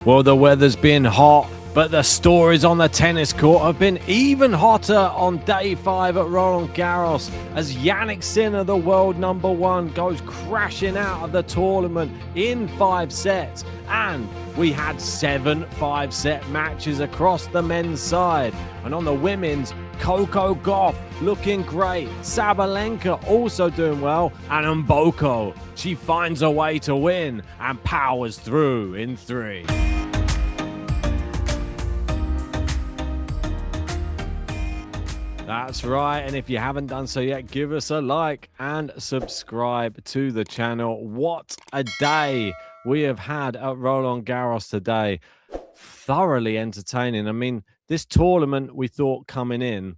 Well, the weather's been hot, but the stories on the tennis court have been even hotter on day 5 at Roland Garros as Jannik Sinner, the world number 1, goes crashing out of the tournament in 5 sets. And we had 7 5-set matches across the men's side. And on the women's, Coco Gauff looking great, Sabalenka also doing well, and Mboko, she finds a way to win and powers through in 3. That's right, and if you haven't done so yet, give us a like and subscribe to the channel. What a day we have had at Roland Garros today. Thoroughly entertaining. I mean, this tournament we thought coming in,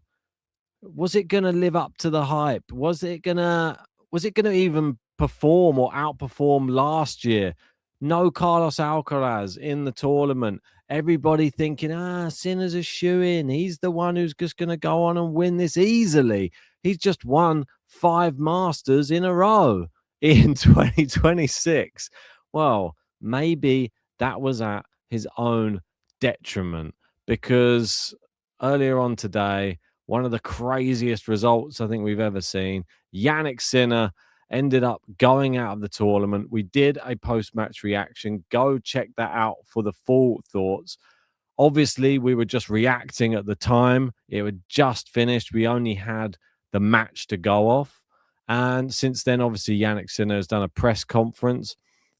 was it going to live up to the hype? Was it going to even perform or outperform last year? No Carlos Alcaraz in the tournament. Everybody thinking, Sinner's a shoo-in. He's the one who's just going to go on and win this easily. He's just won 5 Masters in a row in 2026. Well, maybe that was at his own detriment, because earlier on today, one of the craziest results I think we've ever seen, Jannik Sinner ended up going out of the tournament. We did a post-match reaction. Go check that out for the full thoughts. Obviously, we were just reacting at the time. It had just finished. We only had the match to go off. And since then, obviously, Jannik Sinner has done a press conference.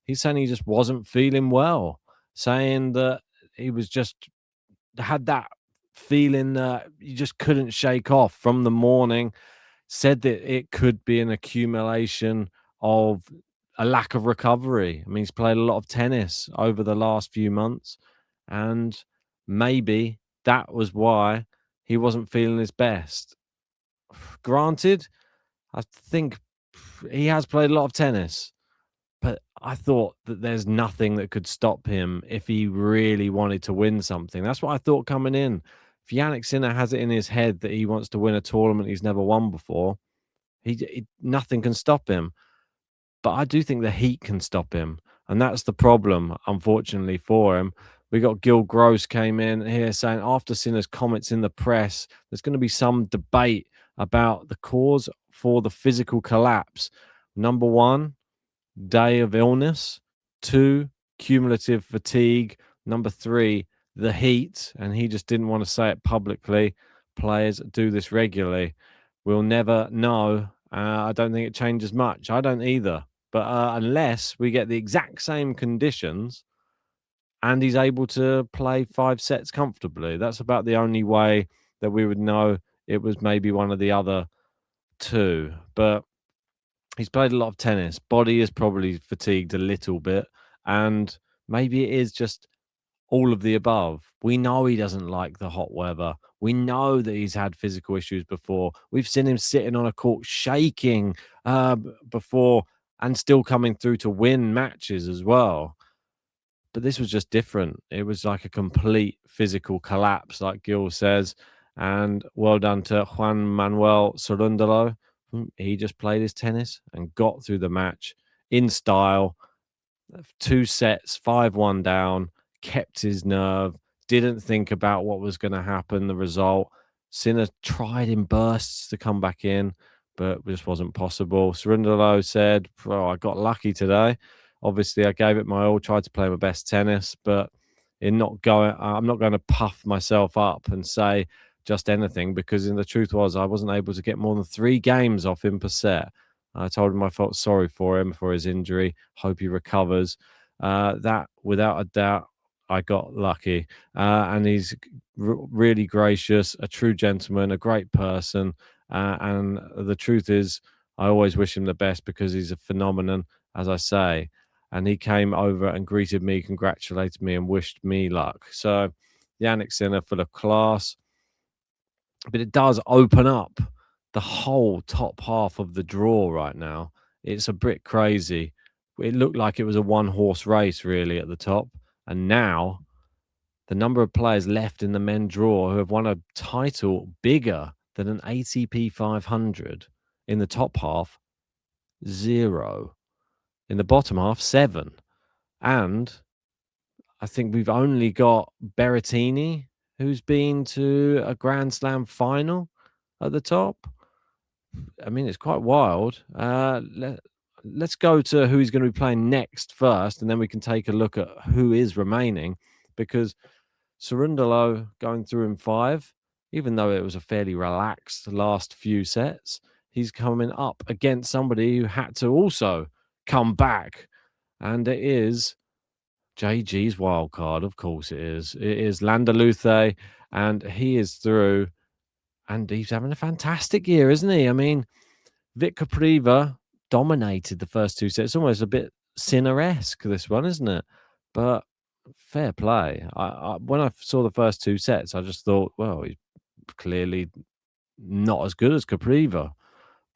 He's saying he just wasn't feeling well, saying that he was just had that feeling that you just couldn't shake off from the morning. Said that it could be an accumulation of a lack of recovery. I mean, he's played a lot of tennis over the last few months, and maybe that was why he wasn't feeling his best. Granted, I think he has played a lot of tennis, but I thought that there's nothing that could stop him if he really wanted to win something. That's what I thought coming in. If Jannik Sinner has it in his head that he wants to win a tournament he's never won before, nothing can stop him. But I do think the heat can stop him, and that's the problem, unfortunately, for him. We got Gil Gross came in here saying after Sinner's comments in the press, there's going to be some debate about the cause for the physical collapse. Number 1, day of illness. 2, cumulative fatigue. Number 3, the heat, and he just didn't want to say it publicly. Players do this regularly. We'll never know. I don't think it changes much. I don't either. But unless we get the exact same conditions and he's able to play 5 sets comfortably, that's about the only way that we would know it was maybe one of the other 2. But he's played a lot of tennis. Body is probably fatigued a little bit, and maybe it is just all of the above. We know he doesn't like the hot weather. We know that he's had physical issues before. We've seen him sitting on a court shaking before and still coming through to win matches as well. But this was just different. It was like a complete physical collapse, like Gil says. And well done to Juan Manuel Cerundolo. He just played his tennis and got through the match in style. 2 sets, 5-1 down. Kept his nerve, didn't think about what was going to happen, the result. Sinner tried in bursts to come back in, but it just wasn't possible. Cerundolo said, I got lucky today. Obviously, I gave it my all, tried to play my best tennis, but I'm not going to puff myself up and say just anything, because the truth was I wasn't able to get more than 3 games off him per set. I told him I felt sorry for him for his injury. Hope he recovers. That, without a doubt, I got lucky, and he's really gracious, a true gentleman, a great person, and the truth is I always wish him the best because he's a phenomenon, as I say. And he came over and greeted me, congratulated me, and wished me luck. So Jannik Sinner full of class, but it does open up the whole top half of the draw right now. It's a bit crazy. It looked like it was a 1-horse race really at the top. And now the number of players left in the men draw who have won a title bigger than an ATP 500 in the top half, 0. In the bottom half, 7. And I think we've only got Berrettini, who's been to a Grand Slam final at the top. I mean, it's quite wild. Let's go to who he's going to be playing next first, and then we can take a look at who is remaining, because Cerundolo going through in 5, even though it was a fairly relaxed last few sets, he's coming up against somebody who had to also come back, and it is JG's wild card. Of course it is. It is Landaluce, and he is through, and he's having a fantastic year, isn't he? I mean, Vic Capriva dominated the first 2 sets, almost a bit Sinner-esque, this one, isn't it? But fair play. When I saw the first 2 sets, I just thought, well, he's clearly not as good as Capriva.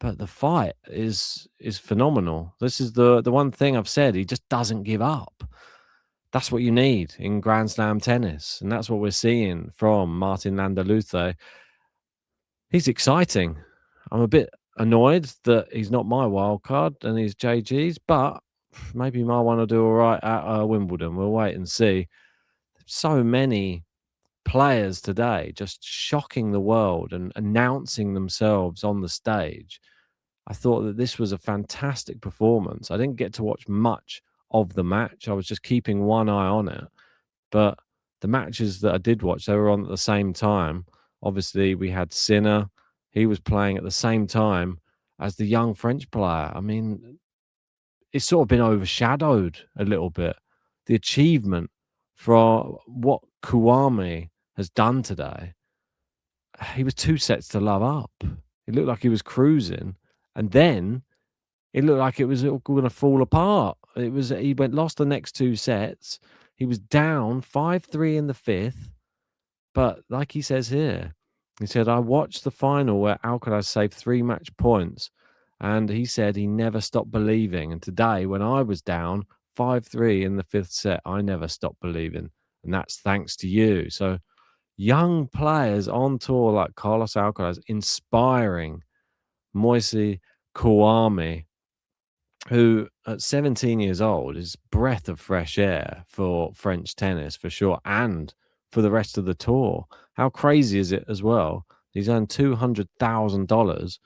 But the fight is phenomenal. This is the one thing I've said. He just doesn't give up. That's what you need in Grand Slam tennis, and that's what we're seeing from Martin Landaluce. He's exciting. I'm a bit annoyed that he's not my wild card and he's JG's, but maybe my one will do all right at Wimbledon. We'll wait and see. So many players today just shocking the world and announcing themselves on the stage. I thought that this was a fantastic performance. I didn't get to watch much of the match. I was just keeping one eye on it. But the matches that I did watch, they were on at the same time. Obviously, we had Sinner. He was playing at the same time as the young French player. I mean, it's sort of been overshadowed a little bit. The achievement for what Kouame has done today. He was 2 sets to love up. It looked like he was cruising, and then it looked like it was going to fall apart. He lost the next 2 sets. He was down 5-3 in the 5th. But like he says here, he said, I watched the final where Alcaraz saved 3 match points. And he said he never stopped believing. And today, when I was down 5-3 in the 5th set, I never stopped believing. And that's thanks to you. So young players on tour like Carlos Alcaraz inspiring Moise Kouame, who at 17 years old is breath of fresh air for French tennis for sure, and for the rest of the tour. How crazy is it as well? He's earned $200,000,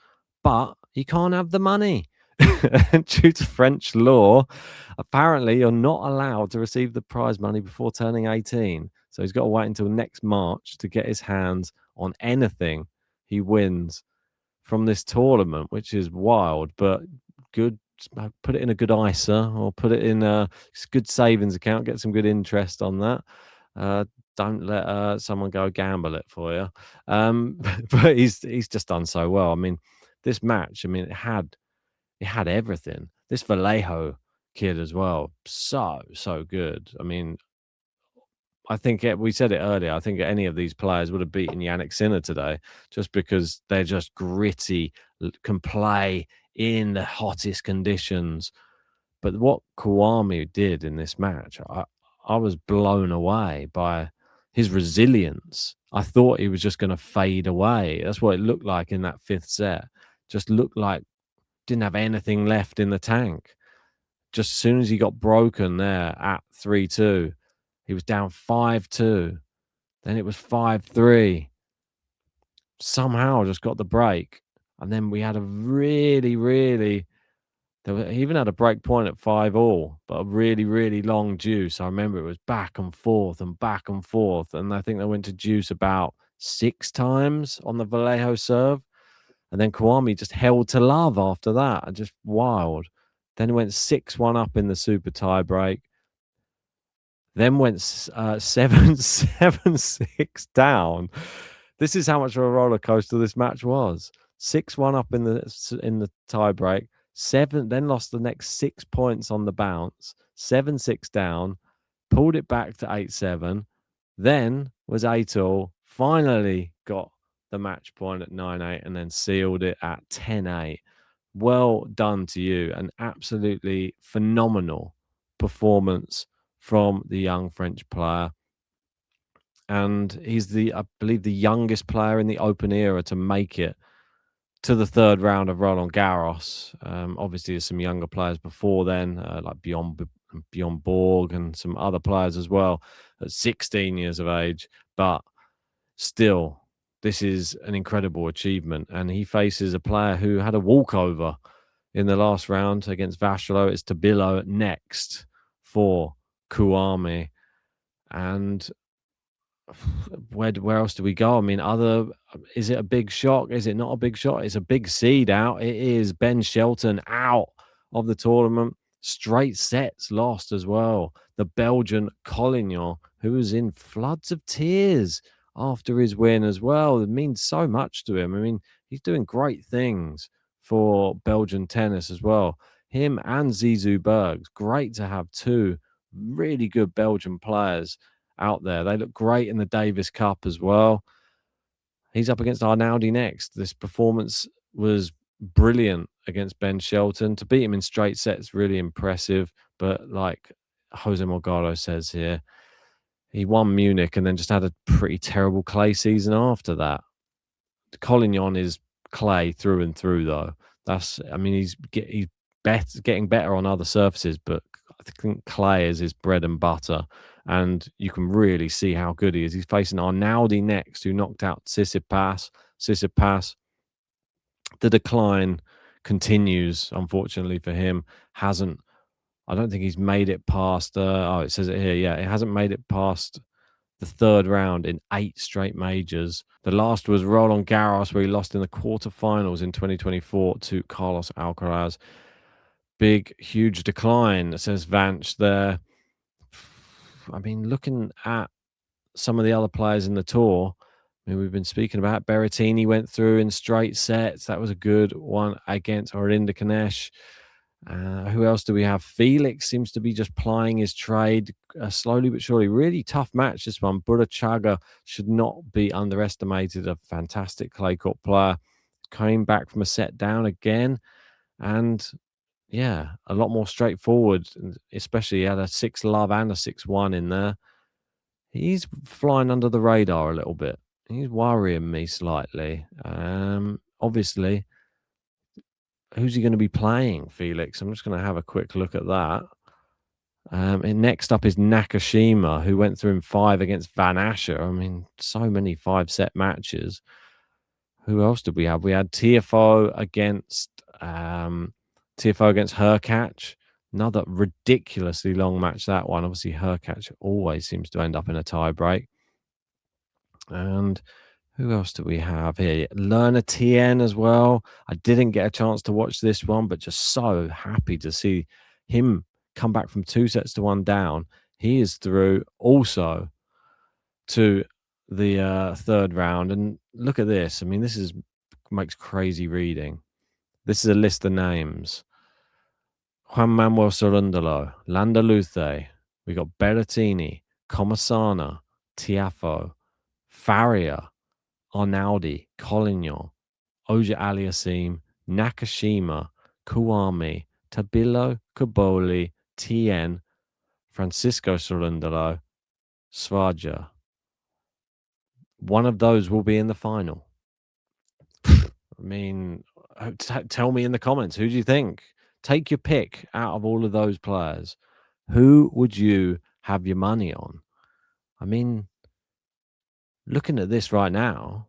but he can't have the money. Due to French law, apparently you're not allowed to receive the prize money before turning 18. So he's got to wait until next March to get his hands on anything he wins from this tournament, which is wild, but good. Put it in a good ISA or put it in a good savings account, get some good interest on that. Don't let someone go gamble it for you. But he's just done so well. I mean, this match, I mean, it had everything. This Vallejo kid as well, so good. I mean, I think we said it earlier. I think any of these players would have beaten Yannick Sinner today, just because they're just gritty, can play in the hottest conditions. But what Kouame did in this match, I was blown away by his resilience. I thought he was just going to fade away. That's what it looked like in that 5th set. Just looked like didn't have anything left in the tank. Just as soon as he got broken there at 3-2, he was down 5-2. Then it was 5-3. Somehow just got the break. And then we had a really he even had a break point at 5-all, but a really long deuce. I remember it was back and forth. And I think they went to deuce about 6 times on the Vallejo serve. And then Kouame just held to love after that. And just wild. Then it went 6-1 up in the super tie break. Then went 7-6 down. This is how much of a roller coaster this match was. 6-1 up in the tie break. 7, then lost the next 6 points on the bounce. 7-6 down. Pulled it back to 8-7. Then was 8-all. Finally got the match point at 9-8 and then sealed it at 10-8. Well done to you. An absolutely phenomenal performance from the young French player. And he's I believe, the youngest player in the Open era to make it to the 3rd round of Roland Garros. Obviously, there's some younger players before then, like and Bjorn Borg and some other players as well at 16 years of age. But still, this is an incredible achievement. And he faces a player who had a walkover in the last round against Vashlo. It's Tabilo next for Kouame. And where else do we go? I mean, is it a big shock? Is it not a big shock? It's a big seed out. It is Ben Shelton out of the tournament. Straight sets lost as well. The Belgian Collignon, who was in floods of tears after his win as well. It means so much to him. I mean, he's doing great things for Belgian tennis as well. Him and Zizou Bergs. Great to have two really good Belgian players out there. They look great in the Davis Cup as well. He's up against Arnaldi next. This performance was brilliant against Ben Shelton. To beat him in straight sets, really impressive. But like Jose Morgado says here, he won Munich and then just had a pretty terrible clay season after that. Collignon is clay through and through, though. I mean, he's getting better on other surfaces, but I think clay is his bread and butter. And you can really see how good he is. He's facing Arnaldi next, who knocked out Tsitsipas. The decline continues, unfortunately for him. I don't think he's made it past. It says it here. Yeah, it hasn't made it past the third round in 8 straight majors. The last was Roland Garros, where he lost in the quarterfinals in 2024 to Carlos Alcaraz. Big, huge decline, says Vance there. I mean, looking at some of the other players in the tour, I mean, we've been speaking about Berrettini went through in straight sets. That was a good one against Orinda Kanesh. Who else do we have? Felix seems to be just plying his trade slowly but surely. Really tough match, this one. Buddha Chaga should not be underestimated. A fantastic clay court player. Came back from a set down again. And yeah, a lot more straightforward, especially he had a 6-love and a 6-1 in there. He's flying under the radar a little bit. He's worrying me slightly. Obviously, who's he going to be playing, Felix? I'm just going to have a quick look at that. And next up is Nakashima, who went through in 5 against Van Ascher. I mean, so many 5-set matches. Who else did we have? We had Tiafoe against Hurkacz. Another ridiculously long match, that one. Obviously, Hurkacz always seems to end up in a tie break. And who else do we have here? Lerner Tien as well. I didn't get a chance to watch this one, but just so happy to see him come back from 2 sets to 1 down. He is through also to the third round. And look at this. I mean, makes crazy reading. This is a list of names. Juan Manuel Cerundolo, Landaluce. We got Berrettini, Comasana, Tiafoe, Faria, Arnaldi, Collignon, Oja Aliassime, Nakashima, Kouame, Tabilo, Caboli, Tien, Francisco Cerundolo, Svaja. One of those will be in the final. I mean, tell me in the comments, who do you think? Take your pick out of all of those players. Who would you have your money on? I mean, looking at this right now,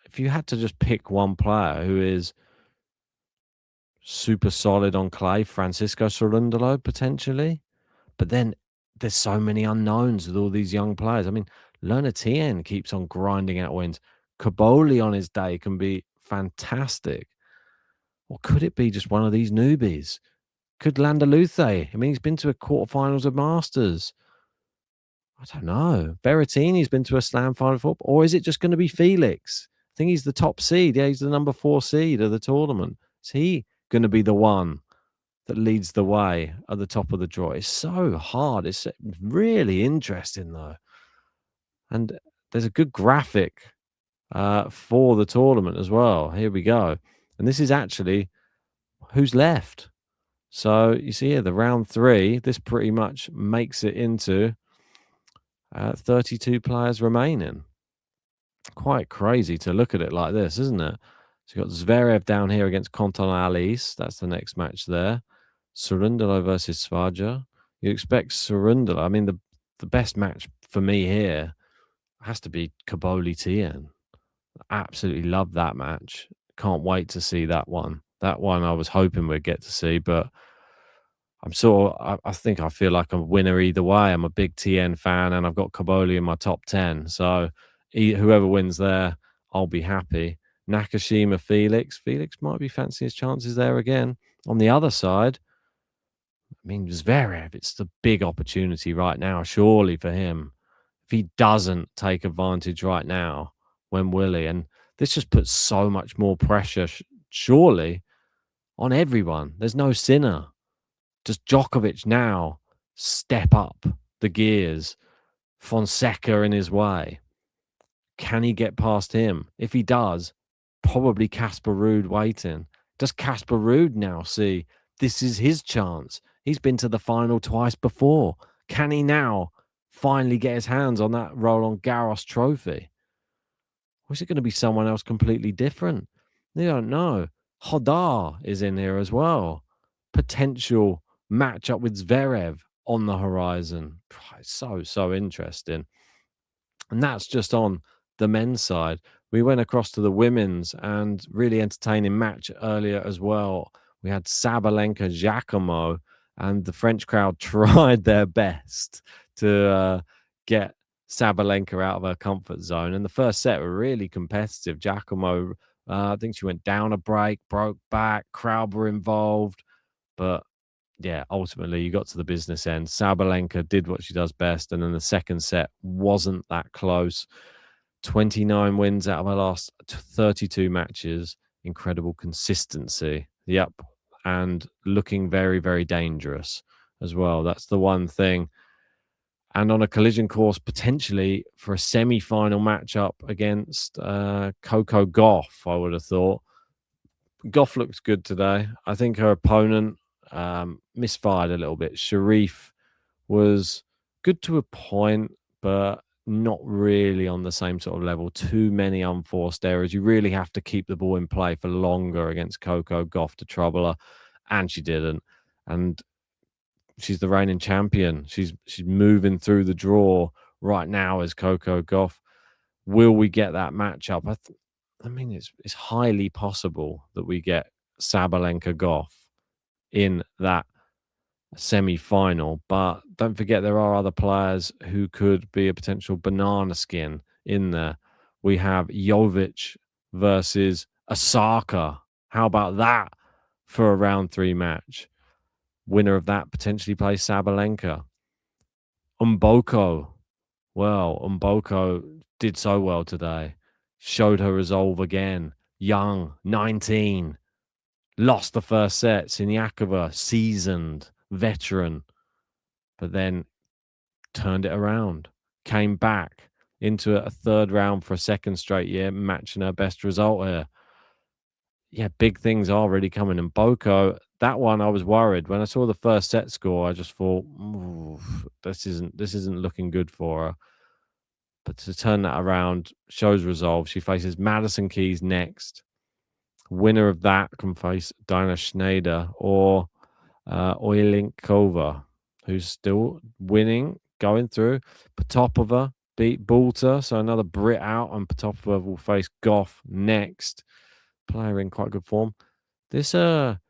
if you had to just pick one player who is super solid on clay, Francisco Cerundolo potentially, but then there's so many unknowns with all these young players. I mean, Lerner Tien keeps on grinding out wins. Caboli on his day can be fantastic. Or could it be just one of these newbies? Could Landaluce? I mean, he's been to a quarterfinals of Masters. I don't know. Berrettini's been to a slam final four. Or is it just going to be Felix? I think he's the top seed. Yeah, he's the number 4 seed of the tournament. Is he going to be the one that leads the way at the top of the draw? It's so hard. It's really interesting, though. And there's a good graphic for the tournament as well. Here we go. And this is actually who's left. So you see here, the round 3, this pretty much makes it into 32 players remaining. Quite crazy to look at it like this, isn't it? So you've got Zverev down here against Conton Alice. That's the next match there. Cerundolo versus Svaja. You expect Cerundolo. I mean, the best match for me here has to be Kaboli Tien. Absolutely love that match. Can't wait to see that one. That one I was hoping we'd get to see, but I think I feel like I'm a winner either way. I'm a big TN fan, and I've got Kaboli in my top 10. So whoever wins there, I'll be happy. Nakashima Felix. Felix might be fancying his chances there again. On the other side, I mean, Zverev, it's the big opportunity right now, surely, for him. If he doesn't take advantage right now, when will he? And this just puts so much more pressure, surely, on everyone. There's no sinner. Does Djokovic now step up the gears? Fonseca in his way. Can he get past him? If he does, probably Casper Ruud waiting. Does Casper Ruud now see this is his chance? He's been to the final twice before. Can he now finally get his hands on that Roland Garros trophy? Or is it going to be someone else completely different? They don't know. Hodar is in here as well. Potential matchup with Zverev on the horizon. It's so interesting. And that's just on the men's side. We went across to the women's and really entertaining match earlier as well. We had Sabalenka Giacomo, and the French crowd tried their best to get Sabalenka out of her comfort zone. And the first set were really competitive. Giacomo, I think she went down a break, broke back, crowd were involved. But yeah, ultimately you got to the business end. Sabalenka did what she does best, and then the second set wasn't that close. 29 wins out of her last 32 matches. Incredible consistency. Yep. And looking very, very dangerous as well. That's the one thing. And on a collision course, potentially for a semi-final matchup against Coco Gauff, I would have thought. Gauff looks good today. I think her opponent misfired a little bit. Sharif was good to a point, but not really on the same sort of level. Too many unforced errors. You really have to keep the ball in play for longer against Coco Gauff to trouble her, and she didn't. And she's the reigning champion. She's moving through the draw right now as Coco Gauff. Will we get that matchup? I mean, it's highly possible that we get Sabalenka Gauff in that semi-final, but don't forget there are other players who could be a potential banana skin in there. We have Jovic versus Osaka. How about that for a round 3 match? Winner of that potentially plays Sabalenka. Mboko. Well, Mboko did so well today. Showed her resolve again. Young, 19. Lost the first set. Siniakova, seasoned, veteran. But then turned it around. Came back into a third round for a second straight year, matching her best result here. Yeah, big things are really coming. And Mboko, that one I was worried. When I saw the first set score, I just thought, this isn't looking good for her. But to turn that around shows resolve. She faces Madison Keys next. Winner of that can face Dinah Schneider or Oilinkova, who's still winning, going through. Potapova beat Balta, so another Brit out, and Potapova will face Gauff next. Player in quite good form. This Schwalinska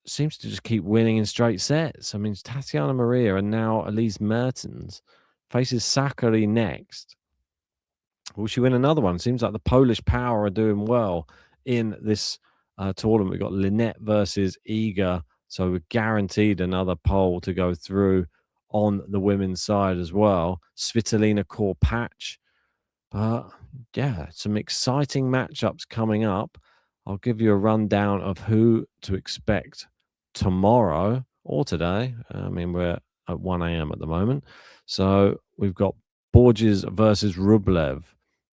seems to just keep winning in straight sets. I mean, Tatiana Maria and now Elise Mertens faces Sakari next. Will she win another one? Seems like the Polish power are doing well in this tournament. We've got Lynette versus Iga, so we're guaranteed another pole to go through on the women's side as well. Svitolina Korpatch. But yeah, some exciting matchups coming up. I'll give you a rundown of who to expect tomorrow or today. I mean, we're at 1 a.m. at the moment. So we've got Borges versus Rublev.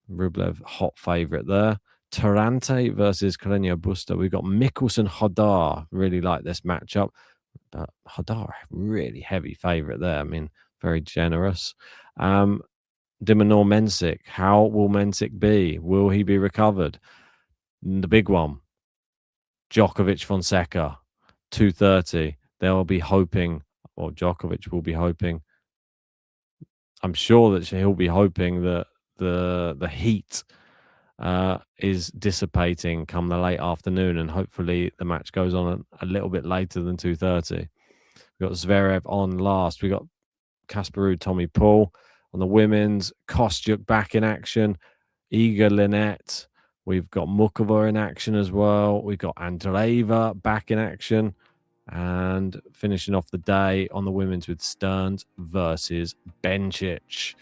Rublev, hot favorite there. Tarante versus Carreño Busta. We've got Mickelson Hodar. Really like this matchup. But Hodar, really heavy favorite there. I mean, very generous. Dimonor Mensik. How will Mensik be? Will he be recovered? The big one. Djokovic Fonseca, 2:30. They'll be hoping, or Djokovic will be hoping. I'm sure that he'll be hoping that the heat is dissipating come the late afternoon, and hopefully the match goes on a little bit later than 2:30. We've got Zverev on last. We got Casper Ruud, Tommy Paul. On the women's, Kostyuk back in action. Iga Linette. We've got Mukova in action as well. We've got Andreeva back in action. And finishing off the day on the women's with Stearns versus Bencic.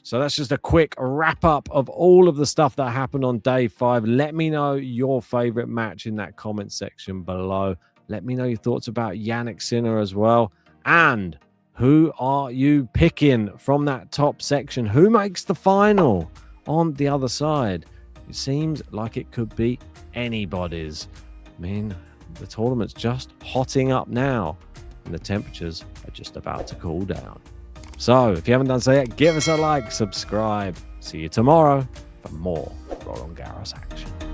So that's just a quick wrap up of all of the stuff that happened on day 5. Let me know your favorite match in that comment section below. Let me know your thoughts about Jannik Sinner as well. And who are you picking from that top section? Who makes the final on the other side? It seems like it could be anybody's. I mean, the tournament's just hotting up now, and the temperatures are just about to cool down. So, if you haven't done so yet, give us a like, subscribe. See you tomorrow for more Roland Garros action.